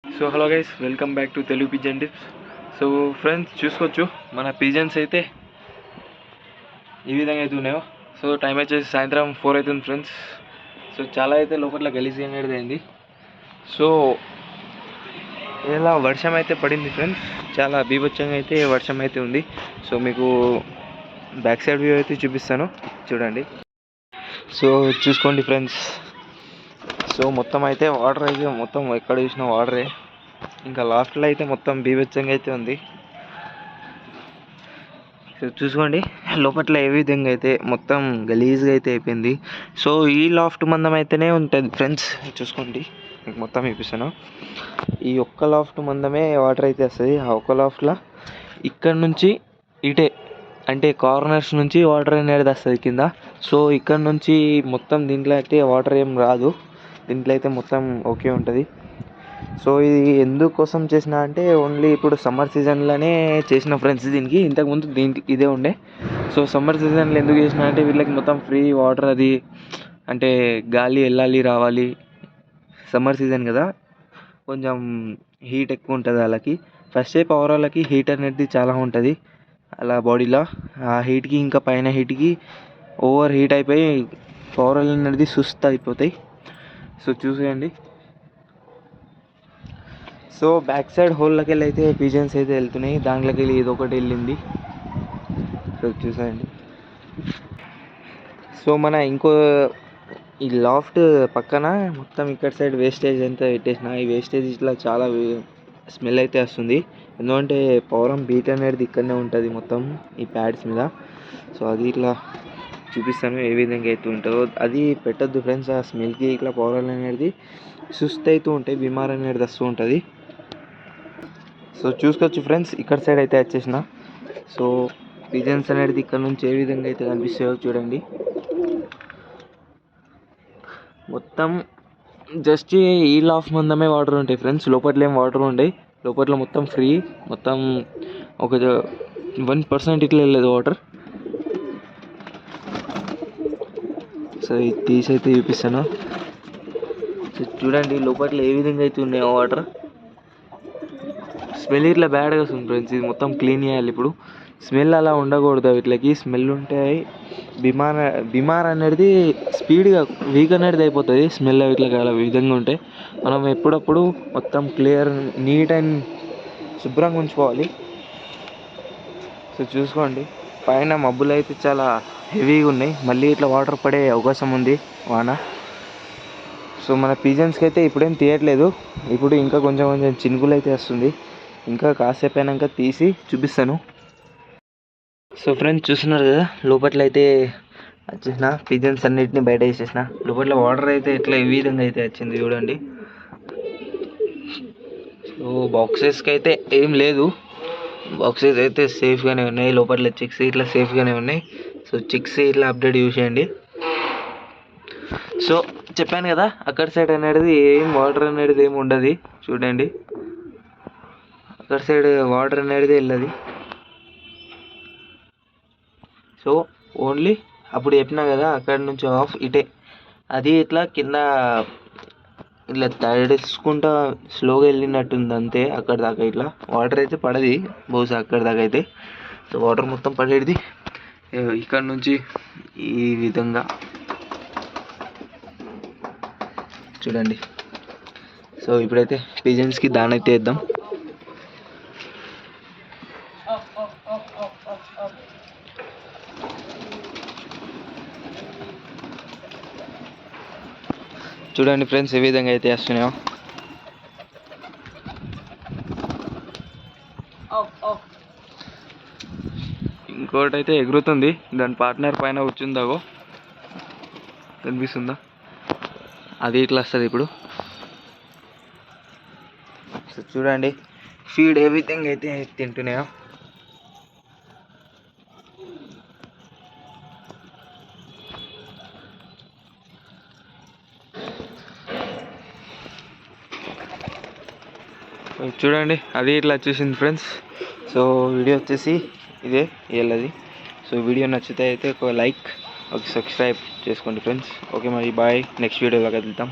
So hello guys, welcome back to Telugu pigeon tips. So friends, చూసుకోవచ్చు మన pigeons అయితే ఈ విధంగా అయితే ఉన్నాయో. సో టైం వచ్చేసి సాయంత్రం 4 అవుతుంది ఫ్రెండ్స్. సో చాలా అయితే లోపల గలీజ్గా అనేది అయింది. సో ఇలా వర్షం అయితే పడింది ఫ్రెండ్స్, చాలా బీభత్సంగా అయితే వర్షం అయితే ఉంది. సో మీకు బ్యాక్ సైడ్ వ్యూ అయితే చూపిస్తాను, చూడండి. సో చూసుకోండి ఫ్రెండ్స్. సో మొత్తం అయితే వాటర్ అయితే మొత్తం ఎక్కడ చూసినా వాటరే. ఇంకా లాస్ట్లో అయితే మొత్తం బీభత్సంగా అయితే ఉంది. సో చూసుకోండి లోపల ఏ విధంగా అయితే మొత్తం గలీజ్గా అయితే అయిపోయింది. సో ఈ లాఫ్ట్ మందం అయితేనే ఉంటుంది ఫ్రెండ్స్, చూసుకోండి మీకు మొత్తం చూపిస్తాను. ఈ ఒక్క లాఫ్ట్ మందమే వాటర్ అయితే వస్తుంది. ఆ ఒక్క లాఫ్ట్లో ఇక్కడ నుంచి ఇటే అంటే కార్నర్స్ నుంచి వాటర్ అనేది వస్తుంది కింద. సో ఇక్కడ నుంచి మొత్తం దీంట్లో అయితే వాటర్ ఏం రాదు, దీంట్లో అయితే మొత్తం ఓకే ఉంటుంది. సో ఇది ఎందుకోసం చేసిన అంటే ఓన్లీ ఇప్పుడు సమ్మర్ సీజన్లోనే చేసిన ఫ్రెండ్స్. దీనికి ఇంతకుముందు దీనికి ఇదే ఉండే. సో సమ్మర్ సీజన్లో ఎందుకు చేసిన అంటే వీళ్ళకి మొత్తం ఫ్రీ వాటర్, అది అంటే గాలి వెళ్ళాలి రావాలి. సమ్మర్ సీజన్ కదా, కొంచెం హీట్ ఎక్కువ ఉంటుంది వాళ్ళకి. ఫస్ట్ పవర్ వాళ్ళకి హీట్ అనేది చాలా ఉంటుంది అలా బాడీలో. ఆ హీట్కి ఇంకా పైన హీట్కి ఓవర్ హీట్ అయిపోయి పవర్ అనేది సుస్త్ అయిపోతాయి. సో చూసేయండి. సో బ్యాక్ సైడ్ హోల్లోకి వెళ్ళి అయితే పిజన్స్ అయితే వెళ్తున్నాయి, దాంట్లోకి వెళ్ళి ఏదో ఒకటి వెళ్ళింది. సో చూసేయండి. సో మన ఇంకో ఈ లాఫ్ట్ పక్కన మొత్తం ఇక్కడ సైడ్ వేస్టేజ్ అంతా పెట్టేసిన. ఈ వేస్టేజ్ ఇట్లా చాలా స్మెల్ అయితే వస్తుంది, ఎందుకంటే పవరం బీట్ అనేది ఇక్కడనే ఉంటుంది మొత్తం ఈ ప్యాడ్స్ మీద. సో అది ఇట్లా చూపిస్తాను ఏ విధంగా అయితే ఉంటుందో. అది పెట్టద్దు ఫ్రెండ్స్, ఆ స్మెల్కి ఇట్లా పవర్ అనేది సుస్త్ అవుతూ ఉంటాయి, బిమార్ అనేది వస్తూ ఉంటుంది. సో చూసుకోవచ్చు ఫ్రెండ్స్, ఇక్కడ సైడ్ అయితే వచ్చేసిన. సో పిజన్స్ అనేది ఇక్కడ నుంచి ఏ విధంగా అయితే కనిపిస్తాయో చూడండి. మొత్తం జస్ట్ ఈ లాఫ్ మందమే వాటర్ ఉంటాయి ఫ్రెండ్స్, లోపల ఏం వాటర్ ఉంటాయి. లోపల మొత్తం ఫ్రీ, మొత్తం ఒక 1% ఇట్లా వెళ్ళలేదు వాటర్. సో ఇది తీసి అయితే చూపిస్తాను. సో చూడండి లోపల ఏ విధంగా అయితే ఉన్నాయో వాటర్. స్మెల్ ఇట్లా బ్యాడ్గా వస్తుంది ఫ్రెండ్స్, ఇది మొత్తం క్లీన్ చేయాలి ఇప్పుడు. స్మెల్ అలా ఉండకూడదు, వీటికి స్మెల్ ఉంటాయి. బిమార్ అనేది స్పీడ్గా వీక్ అనేది అయిపోతుంది స్మెల్ ఇట్లా అలా విధంగా ఉంటాయి. మనం ఎప్పుడప్పుడు మొత్తం క్లియర్ నీట్ అండ్ శుభ్రంగా ఉంచుకోవాలి. సో చూసుకోండి, పైన మబ్బులు అయితే చాలా హెవీగా ఉన్నాయి, మళ్ళీ ఇట్లా వాటర్ పడే అవకాశం ఉంది, వాన. సో మన పిజన్స్కి అయితే ఇప్పుడేం తీయట్లేదు, ఇప్పుడు ఇంకా కొంచెం కొంచెం చినుకులు అయితే వస్తుంది. ఇంకా కాసేపు అయినాక తీసి చూపిస్తాను. సో ఫ్రెండ్స్ చూస్తున్నారు కదా, లోపల అయితే వచ్చేసిన పిజన్స్ అన్నిటిని బయట వేసేసిన. లోపల వాటర్ అయితే ఎట్లా ఈ విధంగా అయితే వచ్చింది చూడండి. సో బాక్సెస్కి అయితే ఏం లేదు, బాక్సెస్ అయితే సేఫ్గానే ఉన్నాయి. లోపల చిక్స్ ఇట్లా సేఫ్గానే ఉన్నాయి. సో చిక్స్ ఇట్లా అప్డేట్ చూసేయండి. సో చెప్పాను కదా, అక్కడ సైడ్ అనేది ఏం వాటర్ అనేది ఏమి ఉండదు, చూడండి. అక్కడ సైడ్ వాటర్ అనేది వెళ్ళదు. సో ఓన్లీ అప్పుడు చెప్పినా కదా, అక్కడ నుంచి ఆఫ్ ఇటే, అది ఇట్లా కింద ఇట్లా తడుచుకుంటా స్లోగా వెళ్ళినట్టుంది అంతే. అక్కడ దాకా ఇట్లా వాటర్ అయితే పడది బహుశా అక్కడ దాకా అయితే. సో వాటర్ మొత్తం పడేది ఇక్కడ నుంచి ఈ విధంగా చూడండి. సో ఇప్పుడైతే పిజన్స్కి దాని అయితే వేద్దాం. చూడండి ఫ్రెండ్స్ ఏ విధంగా అయితే వేస్తున్నాయో. ఇంకోటి అయితే ఎగురుతుంది, దాని పార్ట్నర్ పైన కూర్చుందాగో కనిపిస్తుందా, అది ఇట్లా వస్తుంది ఇప్పుడు. సో చూడండి ఫీడ్ ఏ విధంగా అయితే తింటున్నాయో. చూడండి అది ఇట్లా వచ్చేసింది ఫ్రెండ్స్. సో వీడియో వచ్చేసి ఇదే ఇయ్యాలది. సో వీడియో నచ్చితే అయితే ఒక లైక్, ఒక సబ్స్క్రైబ్ చేసుకోండి ఫ్రెండ్స్. ఓకే మరి బాయ్, నెక్స్ట్ వీడియోలో కలుద్దాం.